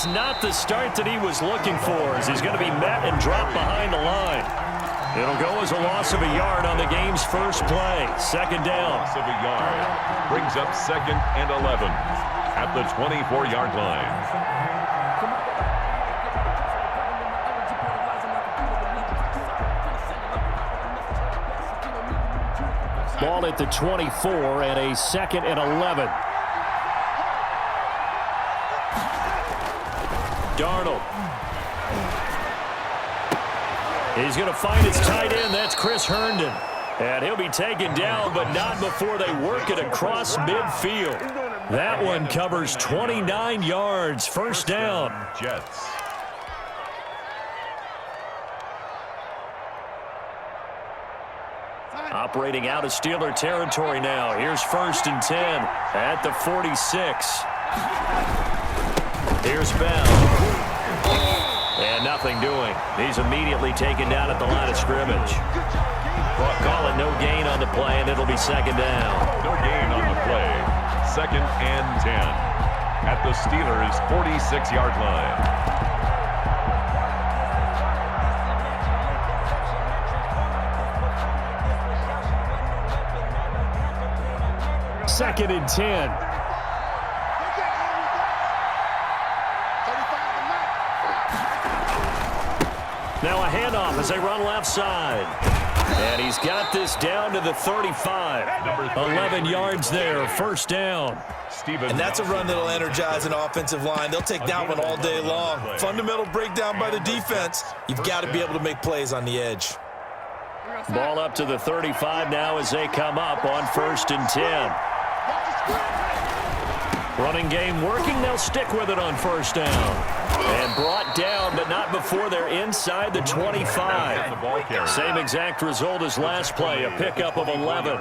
it's not the start that he was looking for, as he's going to be met and dropped behind the line. It'll go as a loss of a yard on the game's first play. Second down. Loss of a yard brings up 2nd and 11 at the 24-yard line. Ball at the 24 and a 2nd and 11. Darnold. He's going to find his tight end. That's Chris Herndon. And he'll be taken down, but not before they work it across midfield. That one covers 29 yards. First down. Jets. Operating out of Steeler territory now. Here's 1st and 10 at the 46. Here's Bell. And nothing doing. He's immediately taken down at the line of scrimmage. Call it no gain on the play, and it'll be 2nd down. No gain on the play. 2nd and 10 at the Steelers' 46-yard line. Second and 10. Now a handoff as they run left side. And he's got this down to the 35. 11 yards there, first down. And that's a run that'll energize an offensive line. They'll take that one all day long. Fundamental breakdown by the defense. You've got to be able to make plays on the edge. Ball up to the 35 now as they come up on 1st and 10. Running game working. They'll stick with it on 1st down. And brought down, but not before they're inside the 25. Same exact result as last play, a pickup of 11.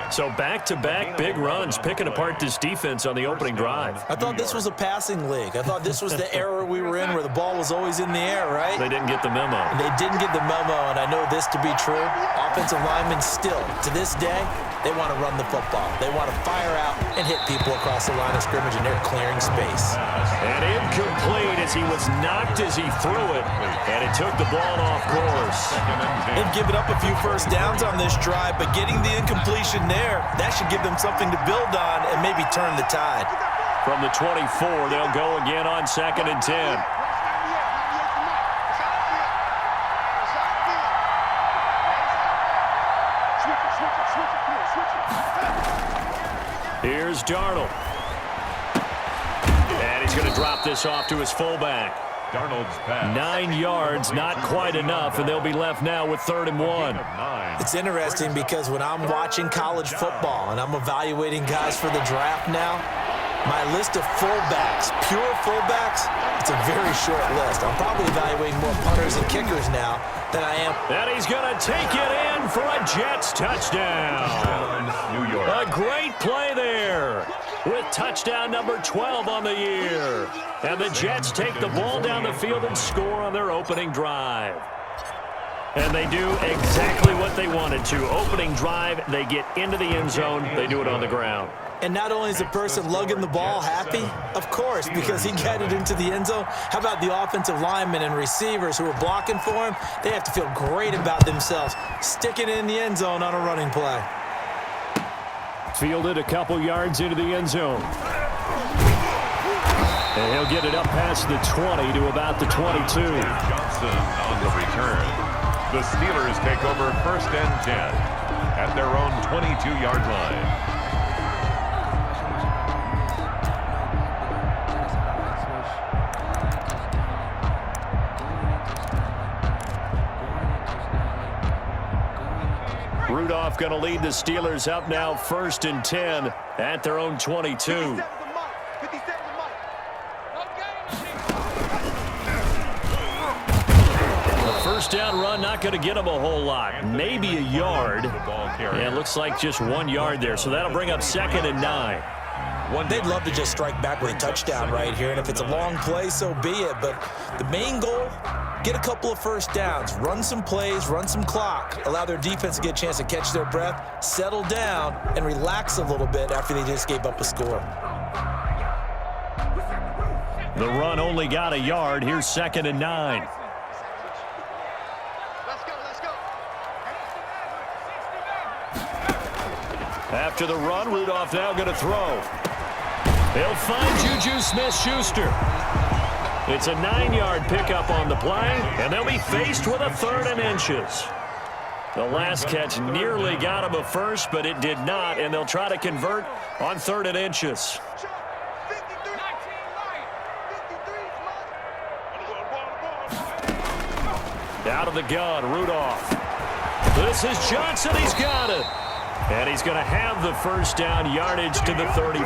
So back-to-back big runs, picking apart this defense on the opening drive. I thought this was a passing league. I thought this was the era we were in where the ball was always in the air, right? They didn't get the memo. And they didn't get the memo, and I know this to be true. Offensive linemen still, to this day, they want to run the football. They want to fire out and hit people across the line of scrimmage, and they're clearing space. And incomplete as he was knocked as he threw it, and it took the ball off course. They've given up a few first downs on this drive, but getting the incompletion there, that should give them something to build on and maybe turn the tide. From the 24, they'll go again on 2nd and 10. Here's Darnold. And he's going to drop this off to his fullback. Darnold's pass. 9 yards, not quite enough, and they'll be left now with 3rd and 1. It's interesting because when I'm watching college football and I'm evaluating guys for the draft now, my list of fullbacks, pure fullbacks, it's a very short list. I'm probably evaluating more punters and kickers now than I am. And he's going to take it in for a Jets touchdown. New York. A great play there with touchdown number 12 on the year. And the Jets take the ball down the field and score on their opening drive. And they do exactly what they wanted to. Opening drive, they get into the end zone. They do it on the ground. And not only is the person lugging the ball happy, of course, because he got it into the end zone. How about the offensive linemen and receivers who are blocking for him? They have to feel great about themselves, sticking it in the end zone on a running play. Fielded a couple yards into the end zone. And he'll get it up past the 20 to about the 22. Johnson on the return. The Steelers take over 1st and 10 at their own 22-yard line. Rudolph going to lead the Steelers up now 1st and 10 at their own 22. The first down run not going to get them a whole lot. Maybe a yard. And it looks like just 1 yard there. So that'll bring up 2nd and 9. They'd love to just strike back with a touchdown right here. And if it's a long play, so be it. But the main goal, get a couple of first downs, run some plays, run some clock, allow their defense to get a chance to catch their breath, settle down, and relax a little bit after they just gave up a score. The run only got a yard. Here's 2nd and 9. After the run, Rudolph now going to throw. He'll find Juju Smith-Schuster. It's a 9-yard pickup on the play, and they'll be faced with a 3rd and inches. The last catch nearly got him a first, but it did not, and they'll try to convert on 3rd and inches. Out of the gun, Rudolph. This is Johnson. He's got it. And he's going to have the first down, yardage to the 35.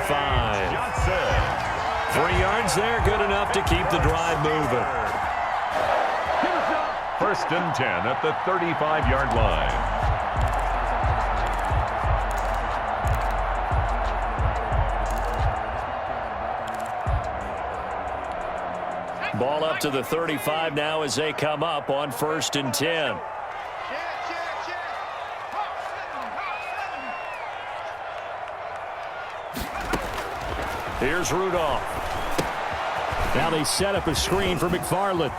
3 yards there, good enough to keep the drive moving. 1st and 10 at the 35-yard line. Ball up to the 35 now as they come up on 1st and 10. Here's Rudolph. Now they set up a screen for McFarland.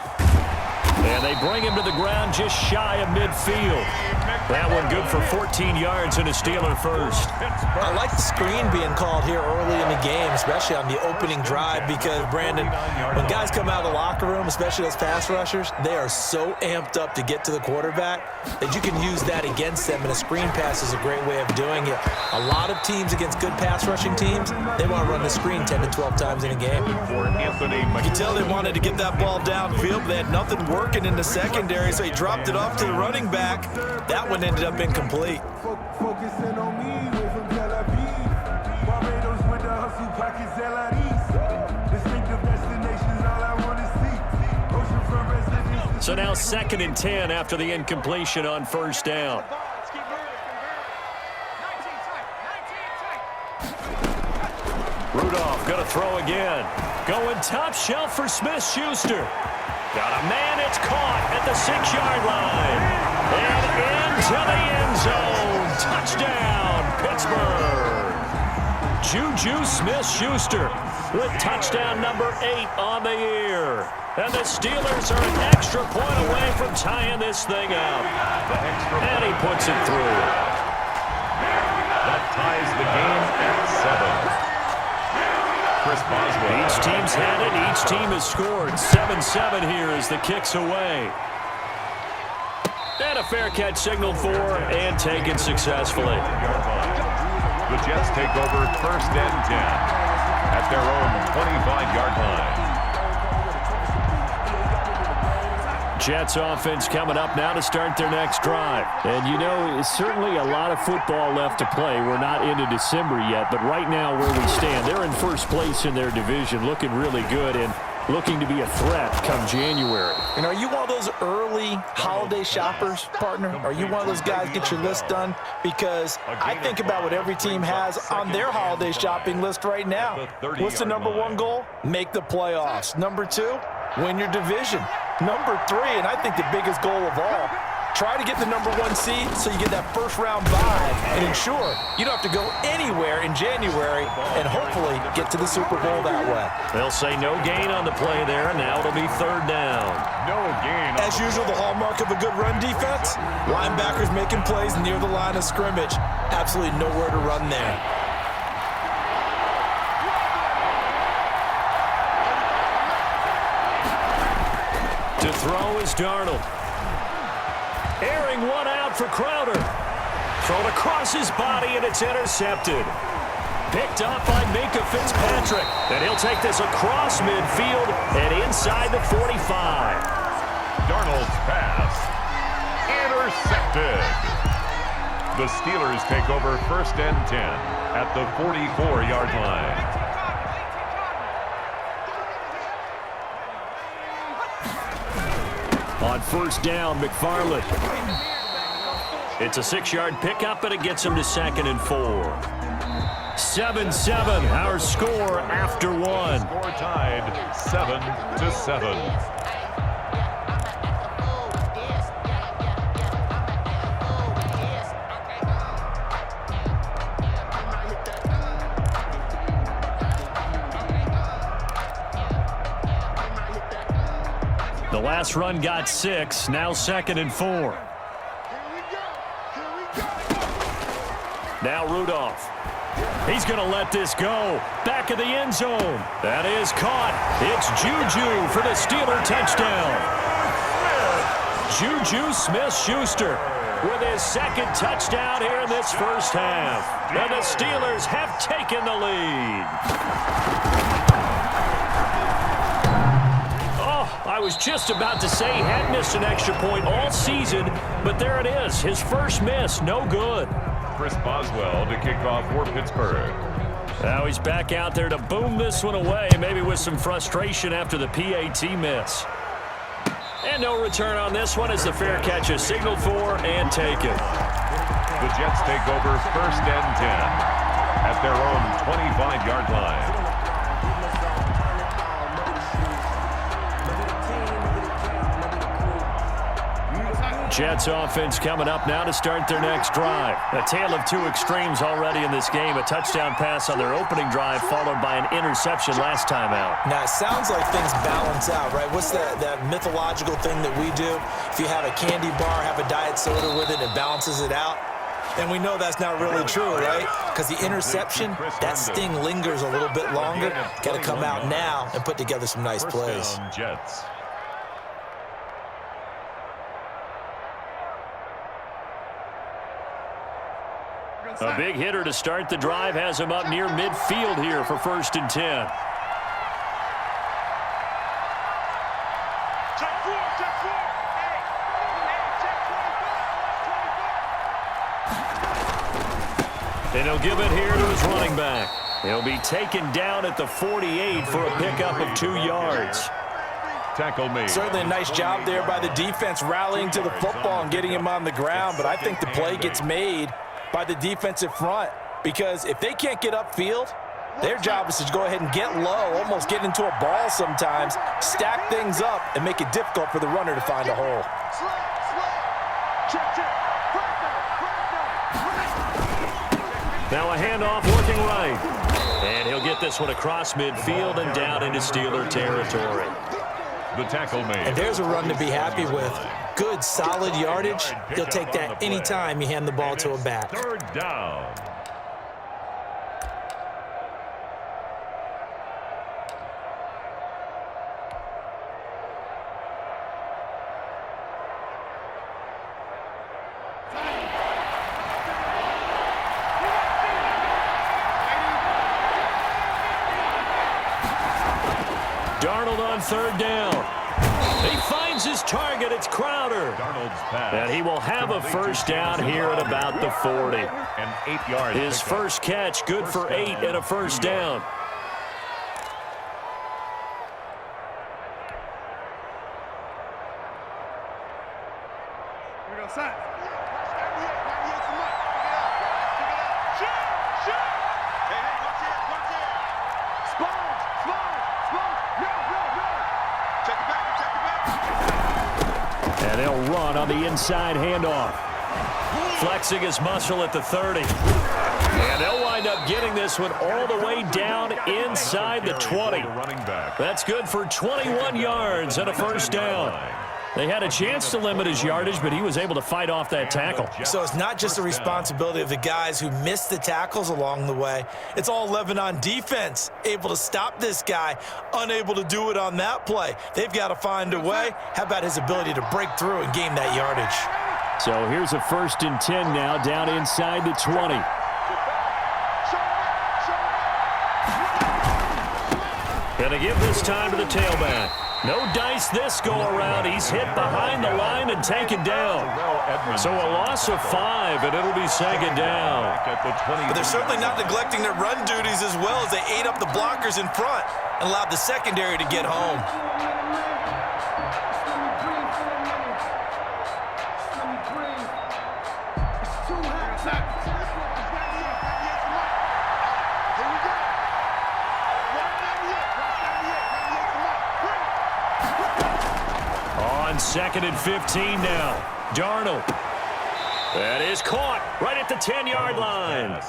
And they bring him to the ground just shy of midfield. That one good for 14 yards and a Steeler first. I like the screen being called here early in the game, especially on the opening drive, because, Brandon, when guys come out of the locker room, especially those pass rushers, they are so amped up to get to the quarterback that you can use that against them, and a screen pass is a great way of doing it. A lot of teams against good pass rushing teams, they want to run the screen 10 to 12 times in a game. You can tell they wanted to get that ball downfield, but they had nothing working in the secondary, so he dropped it off to the running back. That one ended up incomplete. Focusing on me, way from Tel Aviv. Barbados with the hustle pockets, LIDs. Distinctive destinations, all I want to see. Ocean front residence. So now 2nd and 10 after the incompletion on 1st down. Rudolph going to throw again. Going top shelf for Smith-Schuster. Got a man, it's caught at the 6-yard line. And into the end zone. Touchdown, Pittsburgh. Juju Smith-Schuster with touchdown number 8 on the year. And the Steelers are an extra point away from tying this thing up. And he puts it through. That ties the game at 7. Chris Boswell. Each team's had it. Each team has scored. 7-7 here as the kick's away. And a fair catch signaled for and taken successfully. The Jets take over 1st and 10 at their own 25-yard line. Jets offense coming up now to start their next drive. And, you know, certainly a lot of football left to play. We're not into December yet, but right now where we stand, they're in first place in their division, looking really good and looking to be a threat come January. And are you one of those early holiday shoppers, partner? Are you one of those guys get your list done? Because I think about what every team has on their holiday shopping list right now. What's the number 1 goal? Make the playoffs. Number 2, win your division. Number 3, and I think the biggest goal of all, try to get the number 1 seed so you get that first-round bye and ensure you don't have to go anywhere in January and hopefully get to the Super Bowl that way. They'll say no gain on the play there, and now it'll be 3rd down. No gain. As usual, the hallmark of a good run defense, linebackers making plays near the line of scrimmage. Absolutely nowhere to run there. To throw is Darnold. Airing one out for Crowder. Thrown across his body, and it's intercepted. Picked up by Minka Fitzpatrick. And he'll take this across midfield and inside the 45. Darnold's pass. Intercepted. The Steelers take over 1st and 10 at the 44-yard line. On 1st down, McFarland. It's a 6-yard pickup, and it gets him to 2nd and 4. 7-7, our score after 1. Score tied 7-7. The last run got 6. Now 2nd and 4. Now Rudolph. He's going to let this go. Back of the end zone. That is caught. It's Juju for the Steeler touchdown. Juju Smith-Schuster with his 2nd touchdown here in this first half. And the Steelers have taken the lead. Oh, I was just about to say he had missed an extra point all season, but there it is. His first miss, no good. Chris Boswell to kick off for Pittsburgh. Now he's back out there to boom this one away, maybe with some frustration after the PAT miss. And no return on this one as the fair catch is signaled for and taken. The Jets take over 1st and 10 at their own 25-yard line. Jets offense coming up now to start their next drive. A tale of two extremes already in this game. A touchdown pass on their opening drive followed by an interception last time out. Now, it sounds like things balance out, right? What's that mythological thing that we do? If you have a candy bar, have a diet soda with it, it balances it out. And we know that's not really true, right? Because the interception, that sting lingers a little bit longer. Got to come out now and put together some nice plays. Jets. A big hitter to start the drive has him up near midfield here for 1st and 10. And he'll give it here to his running back. He'll be taken down at the 48 for a pickup of 2 yards. Tackle made. Certainly a nice job there by the defense rallying to the football and getting him on the ground, but I think the play gets made by the defensive front, because if they can't get upfield, their job is to go ahead and get low, almost get into a ball sometimes, stack things up, and make it difficult for the runner to find a hole. Now a handoff working right. And he'll get this one across midfield and down into Steeler territory. The tackle made. And there's a run to be happy with. Good, solid yardage. He'll take that anytime you hand the ball to a back. 3rd down. Darnold on 3rd down. He finds his target. It's Crowder. Darnold's pass. And he will have a 1st down here at about the 40. And 8 yards. His first catch, good for 8 and a 1st down. And they'll run on the inside handoff. Flexing his muscle at the 30. And they'll wind up getting this one all the way down inside the 20. That's good for 21 yards and a 1st down. They had a chance to limit his yardage, but he was able to fight off that tackle. So it's not just the responsibility of the guys who missed the tackles along the way. It's all 11 on defense, able to stop this guy, unable to do it on that play. They've got to find a way. How about his ability to break through and gain that yardage? So here's a 1st and 10 now down inside the 20. Gonna give this time to the tailback. No dice this go around. He's hit behind the line and taken down. So a loss of 5, and it'll be 2nd down. But they're certainly not neglecting their run duties as well as they ate up the blockers in front and allowed the secondary to get home. On 2nd and 15 now. Darnold. That is caught right at the 10-yard line.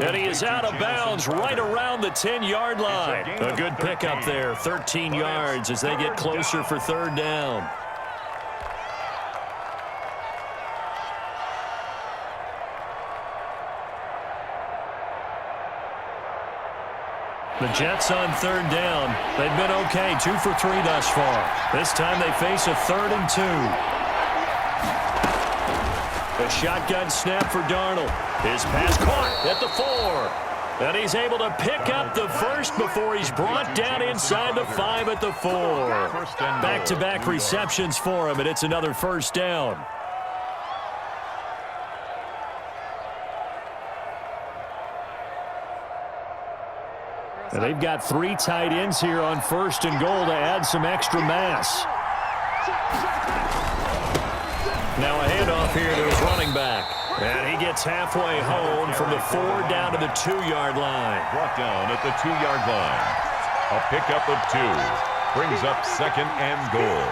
And he is out of bounds right around the 10-yard line. A good pickup there, 13 yards as they get closer for third down. The Jets on third down. They've been okay, 2 for 3 thus far. This time they face a 3rd and 2. A shotgun snap for Darnold. His pass caught at the 4. And he's able to pick up the first before he's brought down inside the 5 at the 4. Back-to-back receptions for him, and it's another first down. And they've got 3 tight ends here on 1st and goal to add some extra mass. Now a handoff here to his running back. And he gets halfway home from the 4 down to the 2-yard line. Brought down at the 2-yard line. A pickup of 2. Brings up 2nd and goal.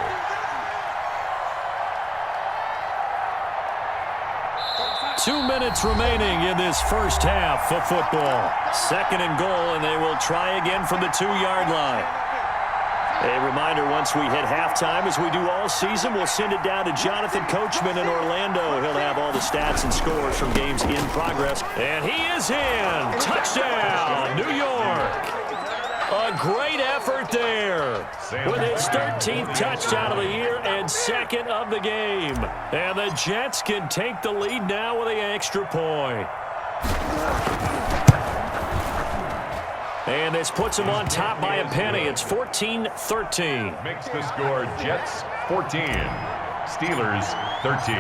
Two minutes remaining in this first half of football. 2nd and goal, and they will try again from the 2-yard line. A reminder, once we hit halftime, as we do all season, we'll send it down to Jonathan Coachman in Orlando. He'll have all the stats and scores from games in progress. And he is in. Touchdown, New York. A great effort there with his 13th touchdown of the year and 2nd of the game. And the Jets can take the lead now with an extra point. And this puts them on top by a penny. It's 14-13. Makes the score Jets 14, Steelers 13.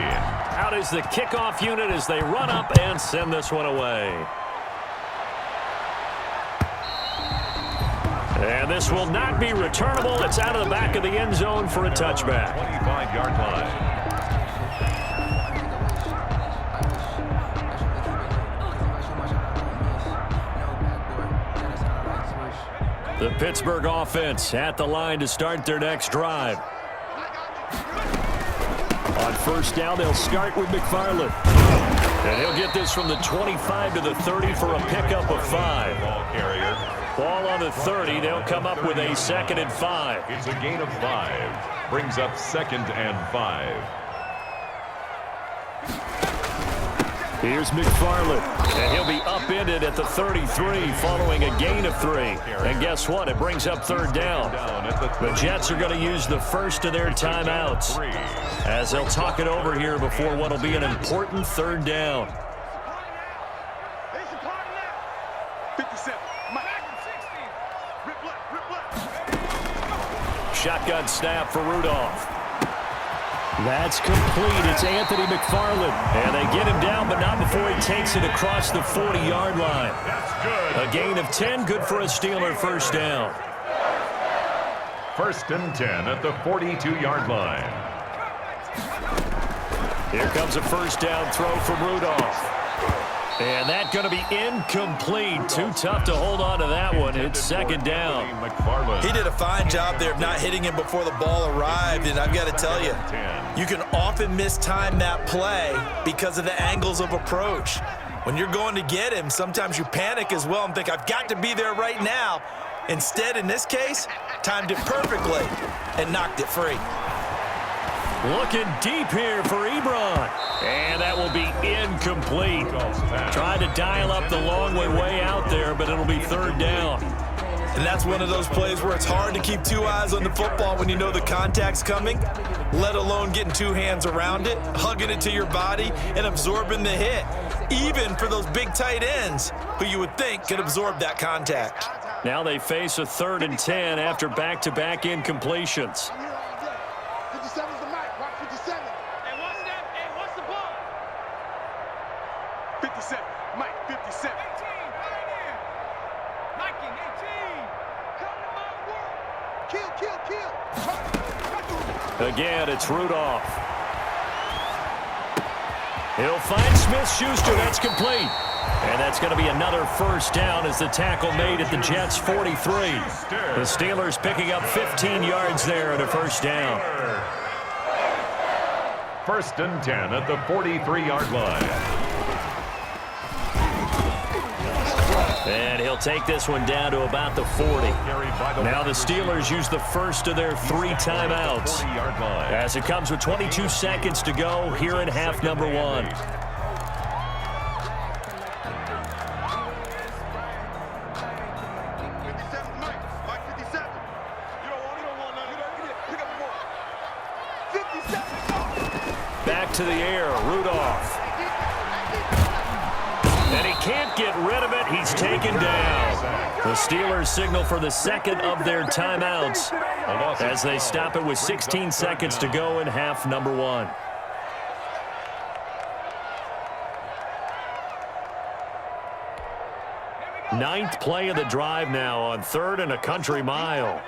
Out is the kickoff unit as they run up and send this one away. And this will not be returnable. It's out of the back of the end zone for a touchback. 25-yard line. The Pittsburgh offense at the line to start their next drive. On 1st down, they'll start with McFarland. And he'll get this from the 25 to the 30 for a pickup of 5. Ball carrier. Ball on the 30. They'll come up with a 2nd and 5. It's a gain of 5. Brings up 2nd and 5. Here's McFarland, and he'll be upended at the 33 following a gain of 3. And guess what? It brings up 3rd down. The Jets are going to use the first of their timeouts as they'll talk it over here before what will be an important 3rd down. Shotgun snap for Rudolph. That's complete. It's Anthony McFarland. And they get him down, but not before he takes it across the 40-yard line. That's good. A gain of 10, good for a Steeler first down. 1st and 10 at the 42-yard line. Here comes a first down throw from Rudolph. And that's going to be incomplete. Too tough to hold on to that one. It's 2nd down. He did a fine job there of not hitting him before the ball arrived. And I've got to tell you, you can often mistime that play because of the angles of approach. When you're going to get him, sometimes you panic as well and think, I've got to be there right now. Instead, in this case, timed it perfectly and knocked it free. Looking deep here for Ebron. And that will be incomplete. Tried to dial up the long way out there, but it'll be 3rd down. And that's one of those plays where it's hard to keep 2 eyes on the football when you know the contact's coming, let alone getting 2 hands around it, hugging it to your body, and absorbing the hit, even for those big tight ends who you would think could absorb that contact. Now they face a 3rd and 10 after back-to-back incompletions. 57's the mic. Watch 57. Hey, what's that? Hey, what's the ball? 57. Mike, 57. 18, right in. Nike, 18. Come to my world. Kill, kill, kill. Again, it's Rudolph. He'll find Smith-Schuster. That's complete. And that's going to be another first down as the tackle made at the Jets' 43. The Steelers picking up 15 yards there at a first down. 1st and 10 at the 43-yard line. And he'll take this one down to about the 40. Now the Steelers use the first of their 3 timeouts as it comes with 22 seconds to go here in half number 1. Back to the air, Rudolph. And he can't get rid of it. He's taken down. The Steelers signal for the second of their timeouts as they stop it with 16 seconds to go in half number 1. Ninth play of the drive now on 3rd and a country mile.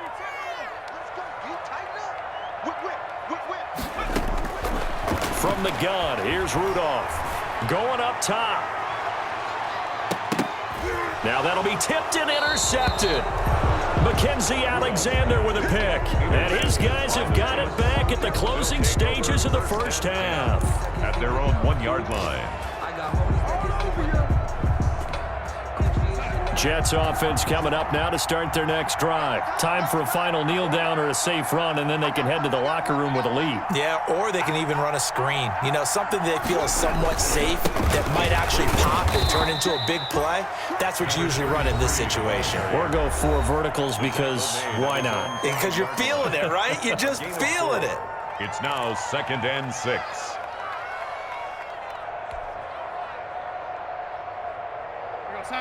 From the gun, here's Rudolph. Going up top. Now that'll be tipped and intercepted. Mackenzie Alexander with a pick. And his guys have got it back at the closing stages of the first half. At their own 1-yard line. Jets offense coming up now to start their next drive. Time for a final kneel down or a safe run, and then they can head to the locker room with a lead. Yeah, or they can even run a screen. You know, something they feel is somewhat safe that might actually pop and turn into a big play. That's what you usually run in this situation. Or go 4 verticals because why not? Because you're feeling it, right? You're just feeling it. It's now 2nd and 6.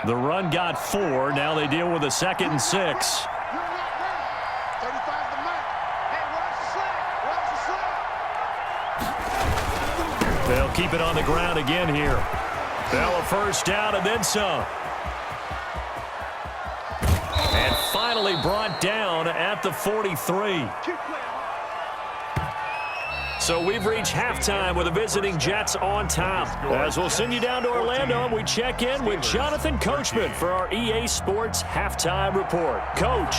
The run got 4. Now they deal with a 2nd and 6. They'll keep it on the ground again here. Now a first down and then some. And finally brought down at the 43. So we've reached halftime with the visiting Jets on top. As we'll send you down to Orlando, and we check in with Jonathan Coachman for our EA Sports Halftime Report. Coach.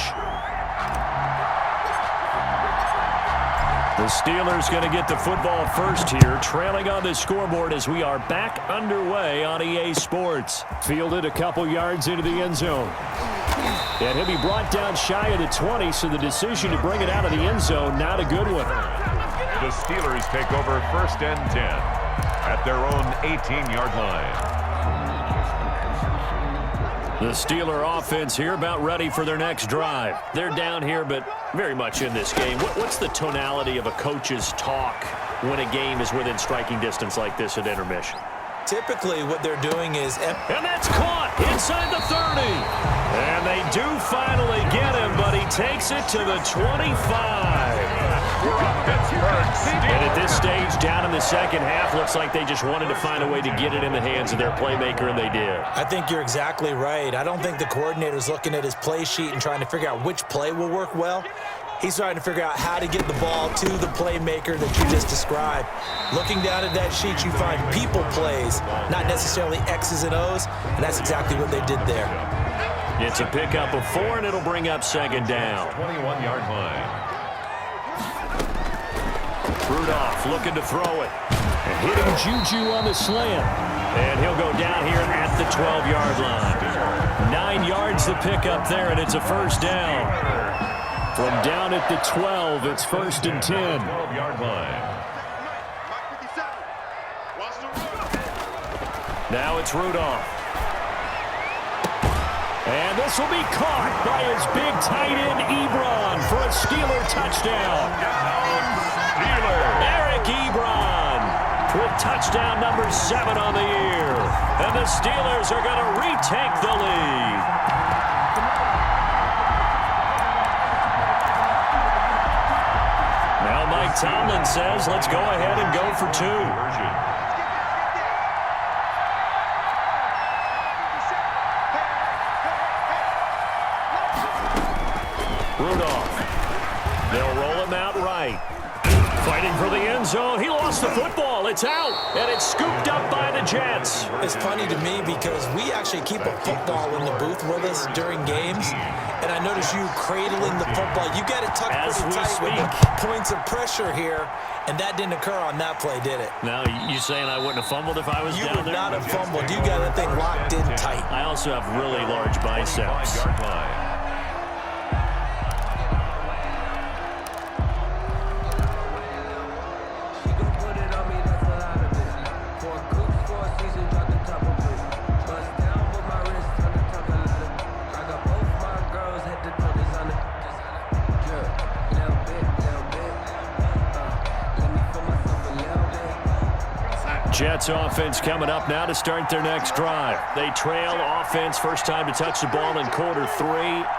The Steelers going to get the football first here, trailing on the scoreboard as we are back underway on EA Sports. Fielded a couple yards into the end zone. And he'll be brought down shy of the 20, so the decision to bring it out of the end zone, not a good one. The Steelers take over 1st and 10 at their own 18-yard line. The Steeler offense here about ready for their next drive. They're down here, but very much in this game. What's the tonality of a coach's talk when a game is within striking distance like this at intermission? Typically, what they're doing is... And that's caught inside the 30. And they do finally get him, but he takes it to the 25. And at this stage, down in the second half, looks like they just wanted to find a way to get it in the hands of their playmaker, and they did. I think you're exactly right. I don't think the coordinator's looking at his play sheet and trying to figure out which play will work well. He's trying to figure out how to get the ball to the playmaker that you just described. Looking down at that sheet, you find people plays, not necessarily X's and O's, and that's exactly what they did there. It's a pickup of 4, and it'll bring up 2nd down. 21-yard line. Rudolph looking to throw it. And hitting Juju on the slant. And he'll go down here at the 12-yard line. 9 yards to pick up there, and it's a first down. From down at the 12, it's 1st and 10. 12-yard line. Now it's Rudolph. And this will be caught by his big tight end, Ebron, for a Steeler touchdown. Eric Ebron with touchdown number 7 on the year. And the Steelers are going to retake the lead. Now Mike Tomlin says, let's go ahead and go for 2. Rudolph. They'll roll him out right. Fighting for the end zone. He lost the football. It's out, and it's scooped up by the Jets. It's funny to me because we actually keep a football in the booth with us during games, and I notice you cradling the football. You got it tucked pretty tight with the points of pressure here, and that didn't occur on that play, did it? Now, you saying I wouldn't have fumbled if I was down there? You would not have fumbled. You got that thing locked in tight. I also have really large biceps. Yard line. Jets offense coming up now to start their next drive. They trail offense, first time to touch the ball in quarter 3,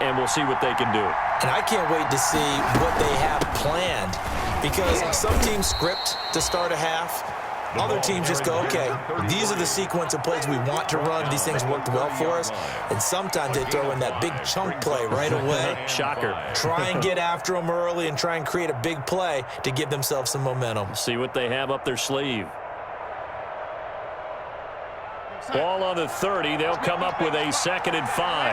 and we'll see what they can do. And I can't wait to see what they have planned, because some teams script to start a half. Other teams just go, okay, these are the sequence of plays we want to run. These things worked well for us. And sometimes they throw in that big chunk play right away. Shocker. Try and get after them early and try and create a big play to give themselves some momentum. See what they have up their sleeve. Ball on the 30. They'll come up with a 2nd and 5.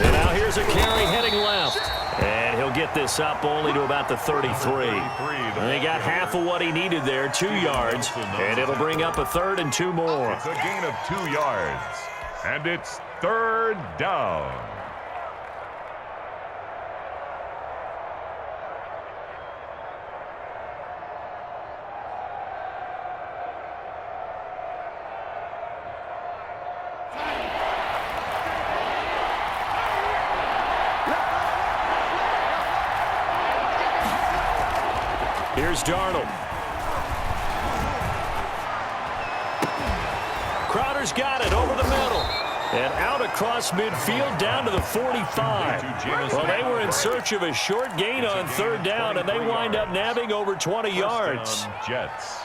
And now here's a carry heading left. And he'll get this up only to about the 33. And he got half of what he needed there, 2 yards. And it'll bring up a 3rd and 2 more. It's a gain of 2 yards. And it's 3rd down. Here's Darnold. Crowder's got it over the middle. And out across midfield down to the 45. Well, they were in search of a short gain on 3rd down, and they wind up nabbing over 20 yards. Jets.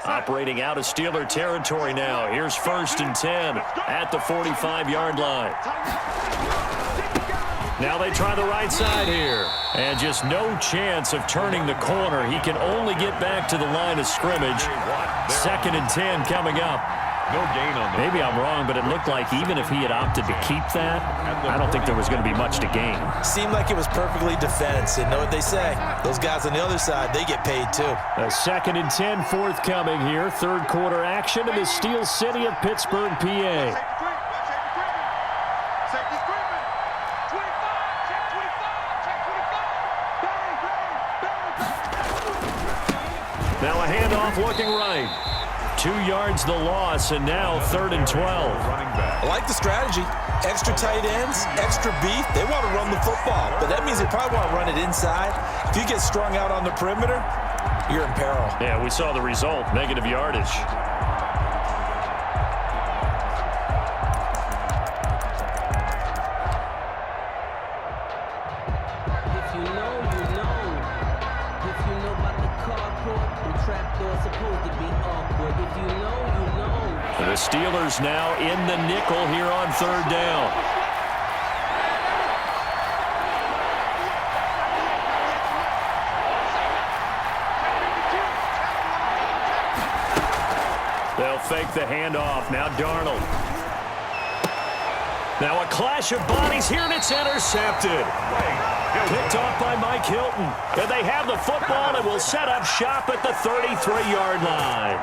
Operating out of Steeler territory now. Here's 1st and 10 at the 45-yard line. Now they try the right side here. And just no chance of turning the corner. He can only get back to the line of scrimmage. 2nd and 10 coming up. No gain on the Maybe I'm wrong, but it looked like even if he had opted to keep that, I don't think there was going to be much to gain. Seemed like it was perfectly defense. And know what they say? Those guys on the other side, they get paid too. A 2nd and 10 forthcoming here. 3rd quarter action in the Steel City of Pittsburgh, PA. Now a handoff looking right. 2 yards the loss, and now 3rd and 12. I like the strategy. Extra tight ends, extra beef. They want to run the football, but that means they probably want to run it inside. If you get strung out on the perimeter, you're in peril. Yeah, we saw the result, negative yardage. The Steelers now in the nickel here on 3rd down. They'll fake the handoff. Now Darnold. Now a clash of bodies here, and it's intercepted. Picked off by Mike Hilton. And they have the football and will set up shop at the 33-yard line.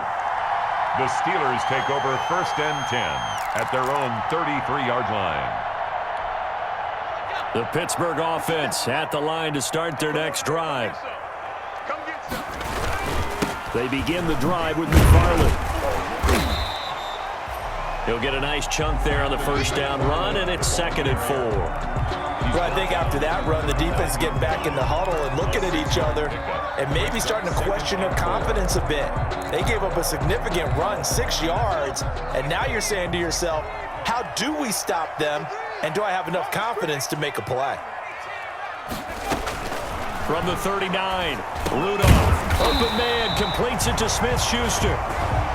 The Steelers take over 1st and 10 at their own 33-yard line. The Pittsburgh offense at the line to start their next drive. They begin the drive with McFarland. He'll get a nice chunk there on the 1st down run, and it's 2nd and 4. Well, I think after that run, the defense is getting back in the huddle and looking at each other and maybe starting to question their confidence a bit. They gave up a significant run, 6 yards, and now you're saying to yourself, how do we stop them, and do I have enough confidence to make a play? From the 39, Rudolph, open man, completes it to Smith-Schuster.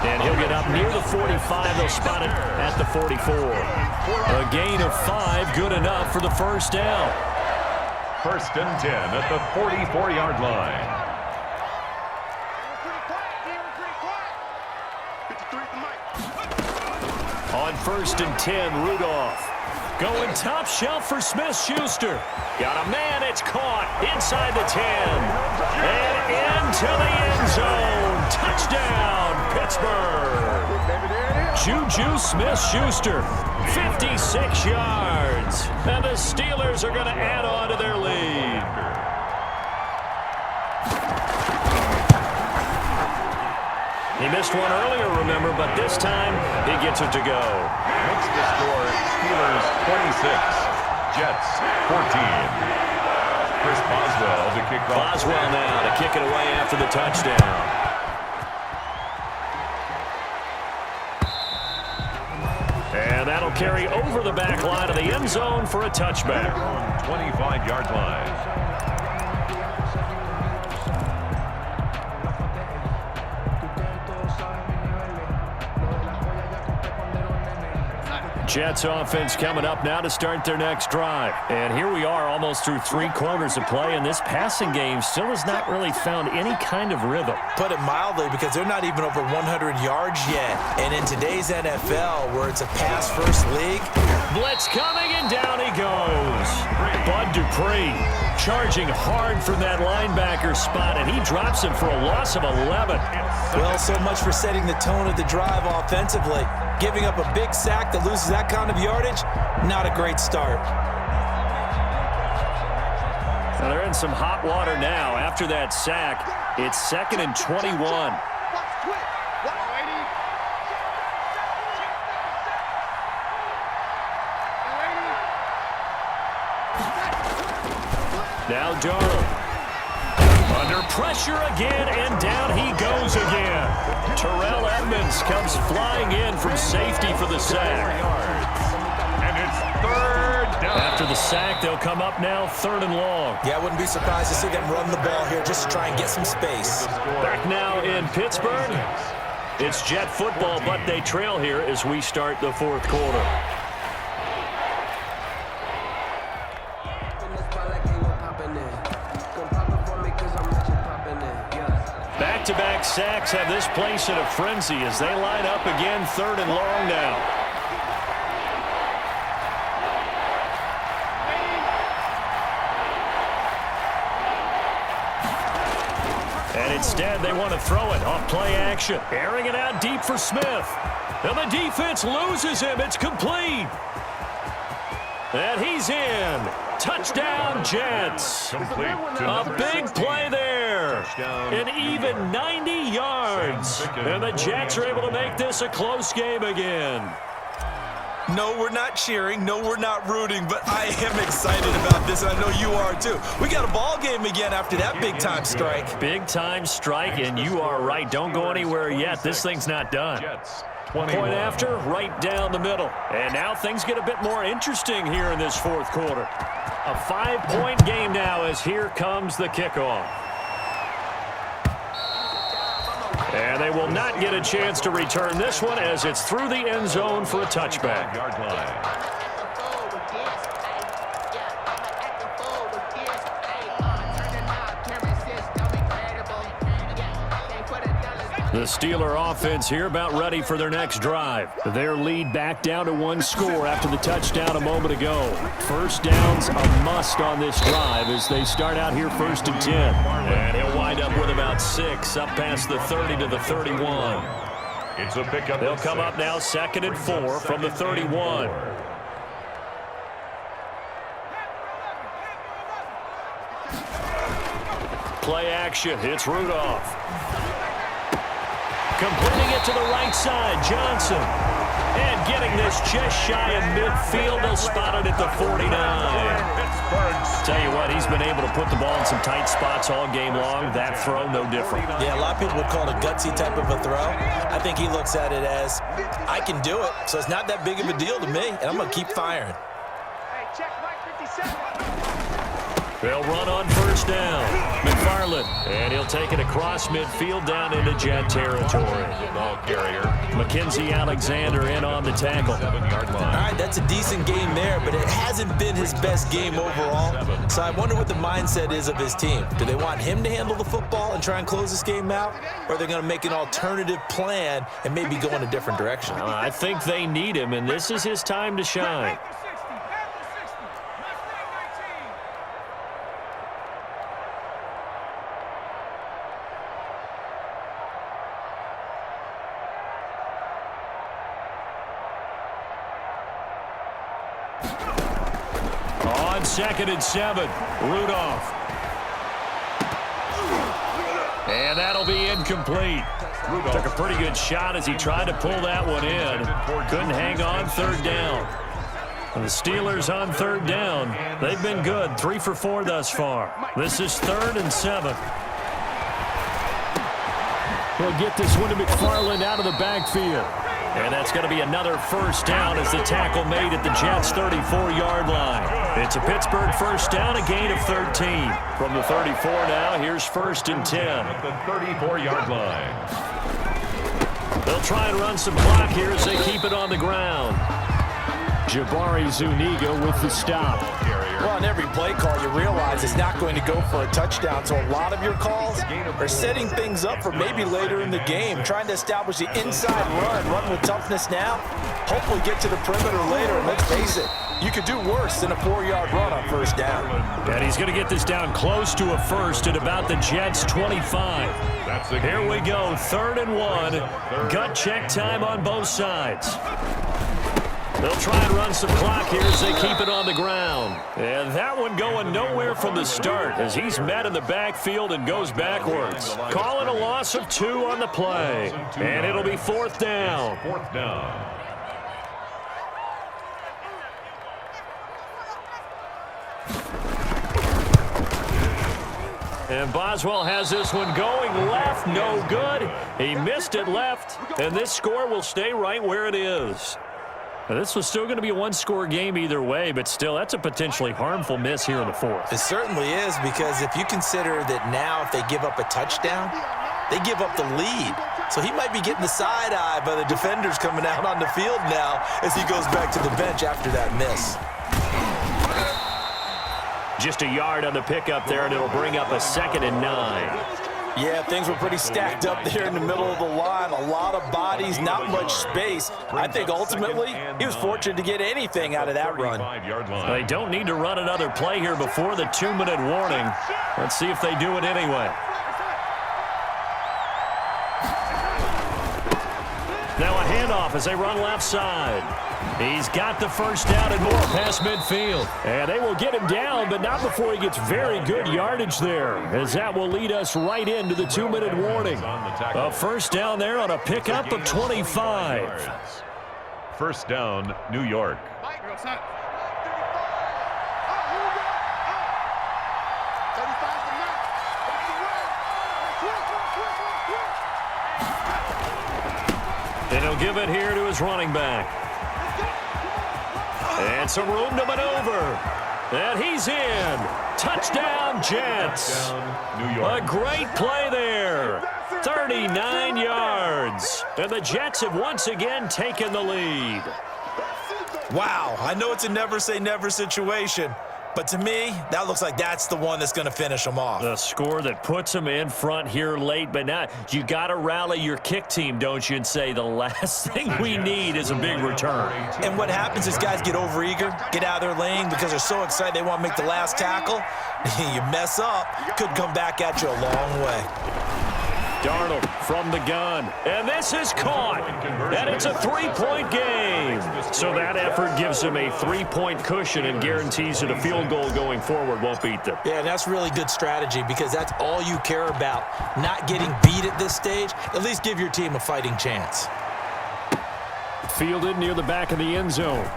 And he'll get up near the 45. They'll spot it at the 44. A gain of 5, good enough for the first down. 1st and 10 at the 44-yard line. On 1st and 10, Rudolph. Going top shelf for Smith-Schuster. Got a man, it's caught inside the 10. And into the end zone. Touchdown, Pittsburgh. Juju Smith-Schuster, 56 yards. And the Steelers are going to add on to their lead. He missed one earlier, remember, but this time he gets it to go. Makes the score Steelers 26, Jets 14. Chris Boswell to kick off. Boswell now to kick it away after the touchdown. And that'll carry over the back line of the end zone for a touchback. 25-yard line. Jets offense coming up now to start their next drive. And here we are almost through 3 quarters of play, and this passing game still has not really found any kind of rhythm. Put it mildly, because they're not even over 100 yards yet. And in today's NFL, where it's a pass-first league. Blitz coming, and down he goes. Bud Dupree charging hard from that linebacker spot, and he drops him for a loss of 11. Well, so much for setting the tone of the drive offensively. Giving up a big sack that loses that kind of yardage, not a great start. Now they're in some hot water now. After that sack, it's 2nd and 21. Now Darnold. Under pressure again, and down he goes again. Terrell Edmonds comes flying in from safety for the sack. And it's 3rd down. After the sack, they'll come up now 3rd and long. Yeah, I wouldn't be surprised to see them run the ball here just to try and get some space. Back now in Pittsburgh. It's Jet football, but they trail here as we start the 4th quarter. Back-to-back sacks have this place in a frenzy as they line up again 3rd and long now. And instead they want to throw it off play action. Airing it out deep for Smith. And the defense loses him. It's complete. And he's in. Touchdown, Jets. A big play there. An even 90 yards. And the Jets are able to make this a close game again. No, we're not cheering. No, we're not rooting. But I am excited about this, and I know you are too. We got a ball game again after that big-time strike. Big-time strike, and you are right. Don't go anywhere yet. This thing's not done. Point after, right down the middle. And now things get a bit more interesting here in this 4th quarter. A 5-point game now as here comes the kickoff. And they will not get a chance to return this one as it's through the end zone for a touchback. The Steeler offense here about ready for their next drive. Their lead back down to 1 score after the touchdown a moment ago. First down's a must on this drive as they start out here 1st and 10. And he'll wind up with about 6 up past the 30 to the 31. It's a pickup. They'll come up now 2nd and 4 from the 31. Play action. It's Rudolph. Completing it to the right side, Johnson. And getting this just shy of midfield. They'll spot it at the 49. Tell you what, he's been able to put the ball in some tight spots all game long. That throw, no different. Yeah, a lot of people would call it a gutsy type of a throw. I think he looks at it as, I can do it, so it's not that big of a deal to me, and I'm going to keep firing. Hey, check Mike 57. They'll run on first down. McFarland, and he'll take it across midfield down into Jet territory. Ball carrier. Mackenzie Alexander in on the tackle. 7-yard line. All right, that's a decent game there, but it hasn't been his best game overall. So I wonder what the mindset is of his team. Do they want him to handle the football and try and close this game out? Or are they going to make an alternative plan and maybe go in a different direction? I think they need him, and this is his time to shine. On 2nd and 7, Rudolph. And that'll be incomplete. Took a pretty good shot as he tried to pull that one in. Couldn't hang on 3rd down. And the Steelers on 3rd down. They've been good, 3 for 4 thus far. This is 3rd and 7. He'll get this one to McFarland out of the backfield. And that's going to be another first down as the tackle made at the Jets' 34-yard line. It's a Pittsburgh first down, a gain of 13. From the 34 now, here's 1st and 10. At the 34-yard line. They'll try and run some clock here as they keep it on the ground. Jabari Zuniga with the stop. Well, on every play call, you realize it's not going to go for a touchdown. So a lot of your calls are setting things up for maybe later in the game, trying to establish the inside run with toughness now. Hopefully get to the perimeter later, and let's face it, you could do worse than a 4-yard run on first down. And he's going to get this down close to a first at about the Jets' 25. Here we go, 3rd and 1. Gut check time on both sides. They'll try and run some clock here as they keep it on the ground. And that one going nowhere from the start as he's met in the backfield and goes backwards. Calling a loss of 2 on the play. And it'll be 4th down. 4th down. And Boswell has this one going left, no good. He missed it left, and this score will stay right where it is. Now, this was still going to be a one-score game either way, but still, that's a potentially harmful miss here in the 4th. It certainly is, because if you consider that now if they give up a touchdown, they give up the lead. So he might be getting the side eye by the defenders coming out on the field now as he goes back to the bench after that miss. Just a yard on the pickup there, and it'll bring up a 2nd and 9. Yeah, things were pretty stacked up there in the middle of the line. A lot of bodies, not much space. I think ultimately he was fortunate to get anything out of that run. They don't need to run another play here before the 2-minute warning. Let's see if they do it anyway. Now a handoff as they run left side. He's got the first down and more past midfield. And they will get him down, but not before he gets very good yardage there, as that will lead us right into the 2-minute warning. A first down there on a pickup of 25. First down, New York. And he'll give it here to his running back. And some room to maneuver. And he's in. Touchdown, Jets. Touchdown, New York. A great play there. 39 yards. And the Jets have once again taken the lead. Wow, I know it's a never say never situation, but to me, that looks like that's the one that's going to finish them off. The score that puts them in front here late, but now you got to rally your kick team, don't you, and say the last thing we need is a big return. And what happens is guys get overeager, get out of their lane because they're so excited they want to make the last tackle. You mess up, could come back at you a long way. Darnold from the gun, and this is caught, and it's a 3-point game. So that effort gives them a 3-point cushion and guarantees that a field goal going forward won't beat them. Yeah, and that's really good strategy because that's all you care about, not getting beat at this stage. At least give your team a fighting chance. Fielded near the back of the end zone.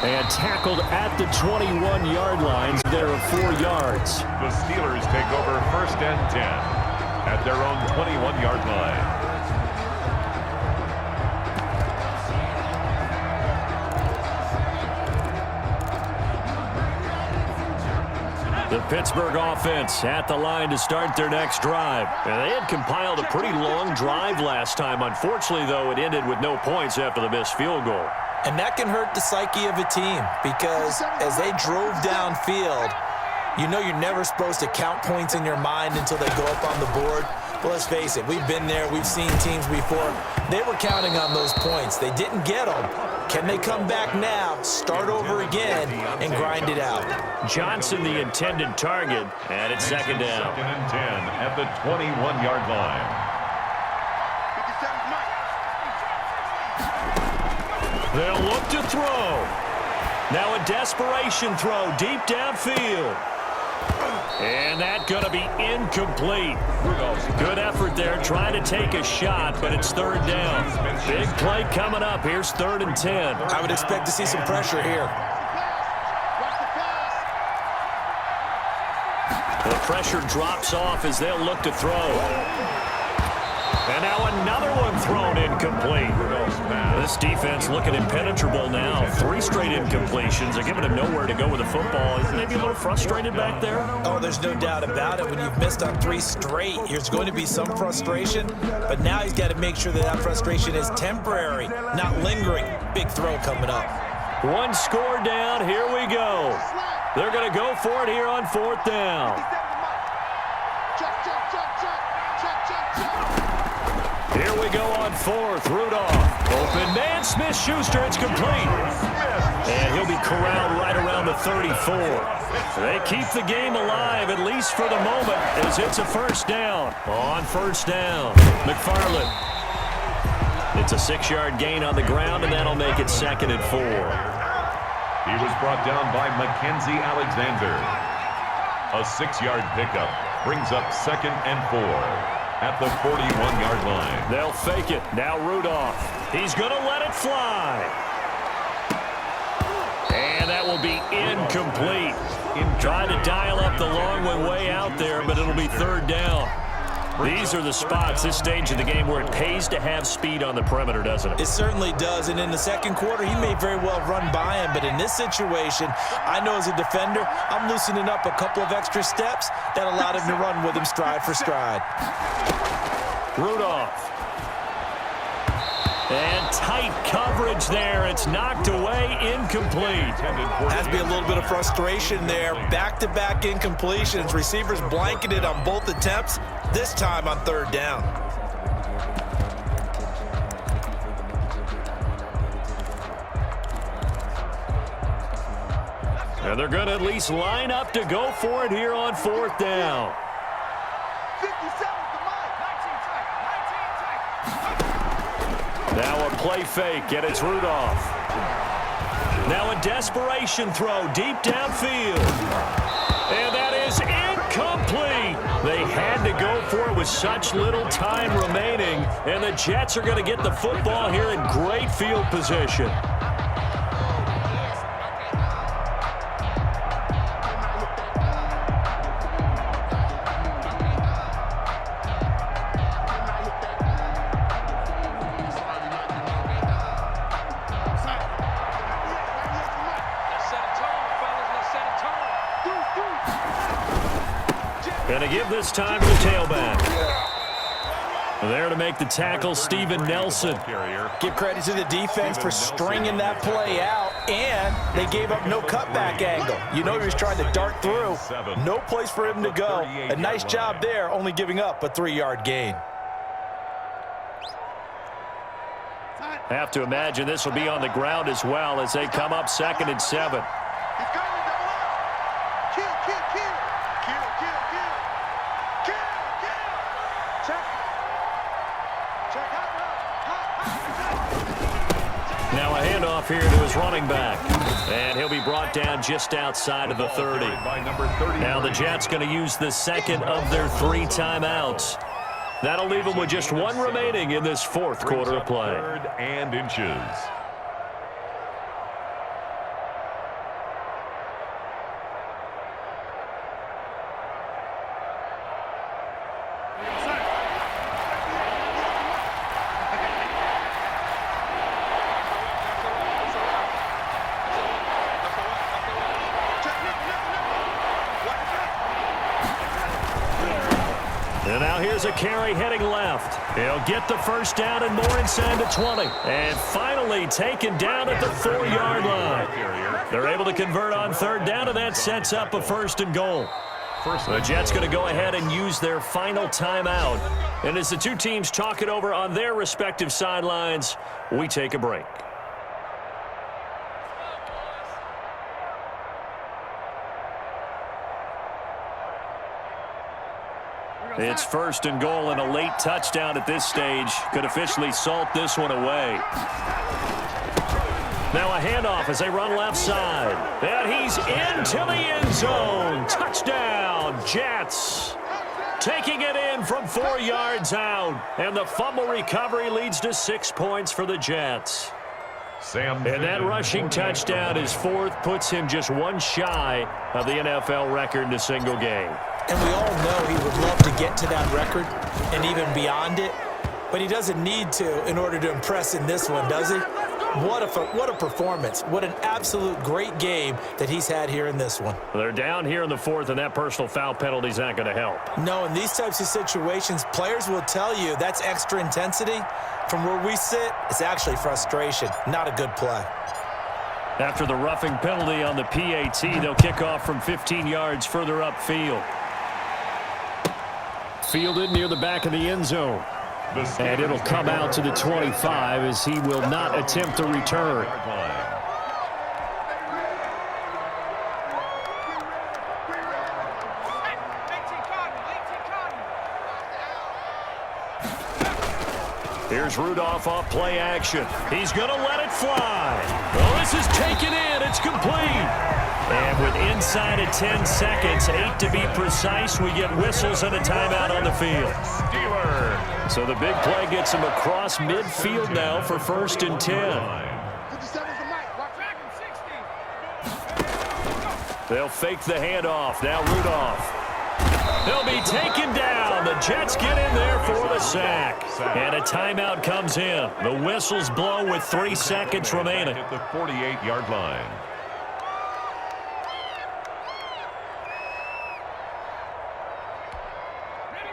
And tackled at the 21-yard line. There are 4 yards. The Steelers take over 1st and 10 at their own 21-yard line. The Pittsburgh offense at the line to start their next drive. And they had compiled a pretty long drive last time. Unfortunately, though, it ended with no points after the missed field goal. And that can hurt the psyche of a team because as they drove downfield, you know you're never supposed to count points in your mind until they go up on the board. But let's face it, we've been there. We've seen teams before. They were counting on those points. They didn't get them. Can they come back now, start over again, and grind it out? Johnson, the intended target, and it's second down. 2nd and 10 at the 21-yard line. 57 Mike. They'll look to throw. Now a desperation throw deep downfield. And that's going to be incomplete. Good effort there trying to take a shot, but it's third down. Big play coming up. Here's 3rd and 10. I would expect to see some pressure here. The pressure drops off as they'll look to throw. And now another one thrown incomplete. This defense looking impenetrable now. 3 straight incompletions. They're giving him nowhere to go with the football. Maybe a little frustrated back there? Oh, there's no doubt about it. When you've missed on 3 straight, there's going to be some frustration. But now he's got to make sure that that frustration is temporary, not lingering. Big throw coming up. 1 score down. Here we go. They're going to go for it here on 4th down. Here we go on 4th. Rudolph. Open man. Smith-Schuster. It's complete. And he'll be corralled right around the 34. They keep the game alive, at least for the moment, as it's a first down. On 1st down, McFarland. It's a 6-yard gain on the ground, and that'll make it 2nd and 4. He was brought down by Mackenzie Alexander. A 6-yard pickup brings up 2nd and 4. At the 41-yard line. They'll fake it. Now Rudolph. He's going to let it fly. And that will be incomplete. Trying to dial up the long one way out there, but it'll be 3rd down. These are the spots, this stage of the game, where it pays to have speed on the perimeter, doesn't it? It certainly does, and in the second quarter, he may very well run by him, but in this situation, I know as a defender, I'm loosening up a couple of extra steps that allowed him to run with him stride for stride. Rudolph. And tight coverage there. It's knocked away, incomplete. Has to be a little bit of frustration there. Back-to-back incompletions. Receivers blanketed on both attempts, this time on 3rd down. And they're going to at least line up to go for it here on 4th down. 57 to Mike. 19 Now a play fake, and it's Rudolph. Now a desperation throw deep downfield. And that is incomplete. They had to go for it with such little time remaining. And the Jets are going to get the football here in great field position. And to give this time to the tailback. There to make the tackle, Steven Nelson. Give credit to the defense for stringing that play out, and they gave up no cutback angle. You know he was trying to dart through. No place for him to go. A nice job there, only giving up a 3-yard gain. Have to imagine this will be on the ground as well as they come up 2nd and 7. He's going to double up. Kill. Now a handoff here to his running back. And he'll be brought down just outside of the 30. Now the Jets going to use the second of their 3 timeouts. That'll leave them with just 1 remaining in this 4th quarter of play. 3rd and inches. Here's a carry heading left. He'll get the first down and more inside the 20. And finally taken down at the 4-yard line. They're able to convert on third down, and that sets up a 1st and goal. The Jets going to go ahead and use their final timeout. And as the two teams talk it over on their respective sidelines, we take a break. It's 1st and goal, and a late touchdown at this stage could officially salt this one away. Now a handoff as they run left side. And he's into the end zone. Touchdown, Jets. Taking it in from 4 yards out. And the fumble recovery leads to 6 points for the Jets. And that rushing touchdown, his 4th, puts him just one shy of the NFL record in a single game. And we all know he would love to get to that record and even beyond it. But he doesn't need to in order to impress in this one, does he? What a performance. What an absolute great game that he's had here in this one. They're down here in the 4th, and that personal foul penalty is not going to help. No, in these types of situations, players will tell you that's extra intensity. From where we sit, it's actually frustration. Not a good play. After the roughing penalty on the PAT, they'll kick off from 15 yards further upfield. Fielded near the back of the end zone. And it'll come out to the 25 as he will not attempt a return. Here's Rudolph off play action. He's going to let it fly. Well, this is taken in. It's complete. And with inside of 10 seconds, 8 to be precise, we get whistles and a timeout on the field. So the big play gets him across midfield now for 1st and 10. They'll fake the handoff. Now Rudolph. They'll be taken down. The Jets get in there for the sack. And a timeout comes in. The whistles blow with 3 seconds remaining. At the 48-yard line.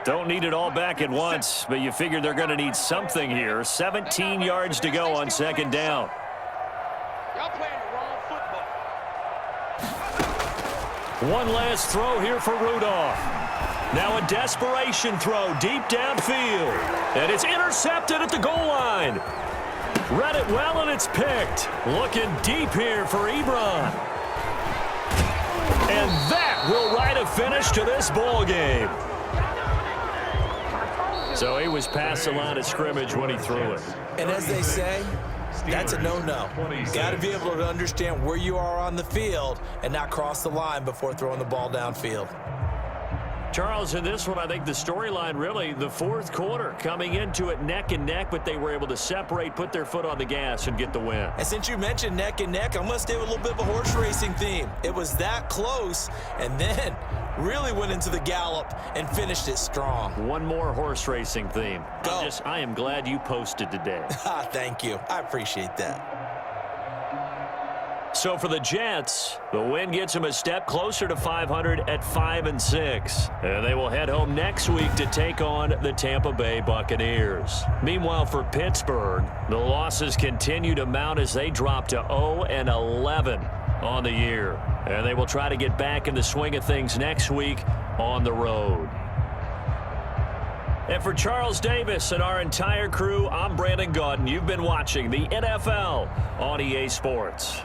Don't need it all back at once, but you figure they're going to need something here. 17 yards to go on 2nd down. Y'all playing the wrong football. One last throw here for Rudolph. Now a desperation throw deep downfield. And it's intercepted at the goal line. Read it well, and it's picked. Looking deep here for Ebron. And that will write a finish to this ball game. So he was past the line of scrimmage when he threw it. And as they say, that's a no-no. Got to be able to understand where you are on the field and not cross the line before throwing the ball downfield. Charles, in this one, I think the storyline really, the 4th quarter, coming into it neck and neck, but they were able to separate, put their foot on the gas, and get the win. And since you mentioned neck and neck, I'm going to stay with a little bit of a horse racing theme. It was that close, and then really went into the gallop and finished it strong. One more horse racing theme. Go. I am glad you posted today. Thank you. I appreciate that. So for the Jets, the win gets them a step closer to 500 at 5-6. And they will head home next week to take on the Tampa Bay Buccaneers. Meanwhile, for Pittsburgh, the losses continue to mount as they drop to 0-11 on the year. And they will try to get back in the swing of things next week on the road. And for Charles Davis and our entire crew, I'm Brandon Gaudin. You've been watching the NFL on EA Sports.